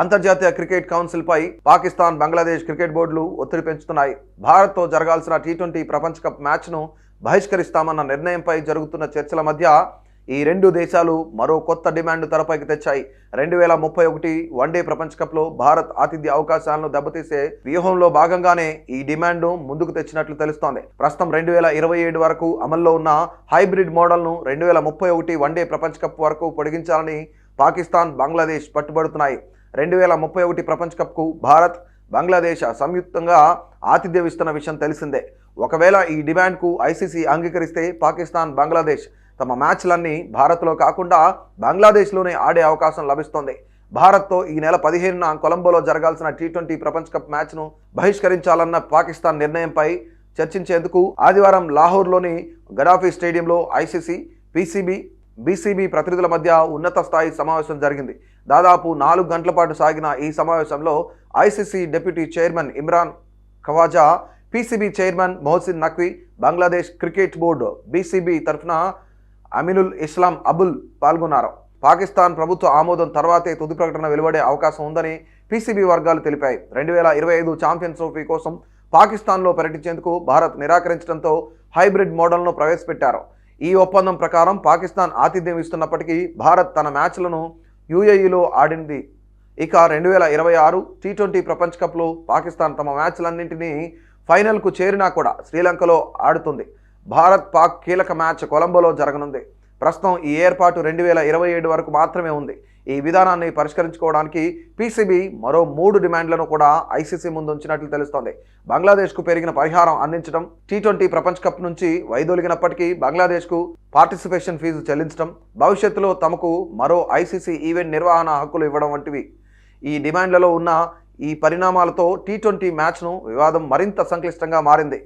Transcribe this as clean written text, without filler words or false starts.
అంతర్జాతీయ cricket council పై Pakistan, Bangladesh cricket బోర్డులు ఒత్తిడి పెంచుతున్నాయి. భారత్తో జరగాల్సిన టీ20 ప్రపంచ కప్ మ్యాచ్ను బహిష్కరిస్తామన్న నిర్ణయంపై జరుగుతున్న చర్చల మధ్య ఈ రెండు దేశాలు మరో కొత్త డిమాండ్ తెరపైకి తెచ్చాయి. 2031 వన్డే ప్రపంచ కప్లో భారత్ ఆతిథ్య అవకాశాలను దెబ్బతీసే వ్యూహంలో భాగంగానే ఈ డిమాండ్ను ముందుకు తెచ్చినట్లు తెలుస్తోంది. ప్రస్తుతం 2027 వరకు అమల్లో ఉన్న హైబ్రిడ్ మోడల్ను 2031 వన్డే ప్రపంచ కప్ వరకు పొడిగించాలని పాకిస్తాన్, బంగ్లాదేశ్ పట్టుబడుతున్నాయి. 2031 ప్రపంచ కప్కు భారత్, బంగ్లాదేశ్ సంయుక్తంగా ఆతిథ్యం ఇస్తున్న విషయం తెలిసిందే. ఒకవేళ ఈ డిమాండ్కు ఐసీసీ అంగీకరిస్తే పాకిస్తాన్, బంగ్లాదేశ్ తమ మ్యాచ్లన్నీ భారత్లో కాకుండా బంగ్లాదేశ్లోనే ఆడే అవకాశం లభిస్తోంది. భారత్తో ఈ నెల 15న కొలంబోలో జరగాల్సిన టీ20 ప్రపంచ కప్ మ్యాచ్ను బహిష్కరించాలన్న పాకిస్తాన్ నిర్ణయంపై చర్చించేందుకు ఆదివారం లాహోర్లోని గడాఫీ స్టేడియంలో ఐసీసీ, బీసీబీ ప్రతినిధుల మధ్య ఉన్నత స్థాయి సమావేశం జరిగింది. దాదాపు 4 గంటల పాటు సాగిన ఈ సమావేశంలో ICC deputy chairman Imran Khawaja, PCB chairman Mohsin Naqvi, Bangladesh cricket board BCB తరఫున అమినుల్ ఇస్లాం అబుల్ పాల్గొన్నారు. పాకిస్తాన్ ప్రభుత్వ ఆమోదం తర్వాతే తుది ప్రకటన వెలువడే అవకాశం ఉందని పీసీబీ వర్గాలు తెలిపాయి. 2025 ఛాంపియన్స్ ట్రోఫీ కోసం పాకిస్తాన్లో పర్యటించేందుకు భారత్ నిరాకరించడంతో హైబ్రిడ్ మోడల్ను ప్రవేశపెట్టారు. ఈ ఒప్పందం ప్రకారం పాకిస్తాన్ ఆతిథ్యం ఇస్తున్నప్పటికీ భారత్ తన మ్యాచ్లను యూఏఈలో ఆడింది. ఇక 2026 టీ20 ప్రపంచ కప్లో పాకిస్తాన్ తమ మ్యాచ్లన్నింటినీ ఫైనల్కు చేరినా కూడా శ్రీలంకలో ఆడుతుంది. భారత్ పాక్ కీలక మ్యాచ్ కొలంబోలో జరగనుంది. ప్రస్తుతం ఈ ఏర్పాటు 2027 వరకు మాత్రమే ఉంది. ఈ విధానాన్ని పరిష్కరించుకోవడానికి పీసీబీ మరో 3 డిమాండ్లను కూడా ఐసీసీ ముందుంచినట్లు తెలుస్తోంది. బంగ్లాదేశ్కు పెరిగిన పరిహారం అందించడం, టీ20 ప్రపంచ కప్ నుంచి వైదొలిగినప్పటికీ బంగ్లాదేశ్కు పార్టిసిపేషన్ ఫీజు చెల్లించడం, భవిష్యత్తులో తమకు మరో ఐసీసీ ఈవెంట్ నిర్వహణ హక్కులు ఇవ్వడం వంటివి ఈ డిమాండ్లలో ఉన్న ఈ పరిణామాలతో టీ20 మ్యాచ్ను వివాదం మరింత సంక్లిష్టంగా మారింది.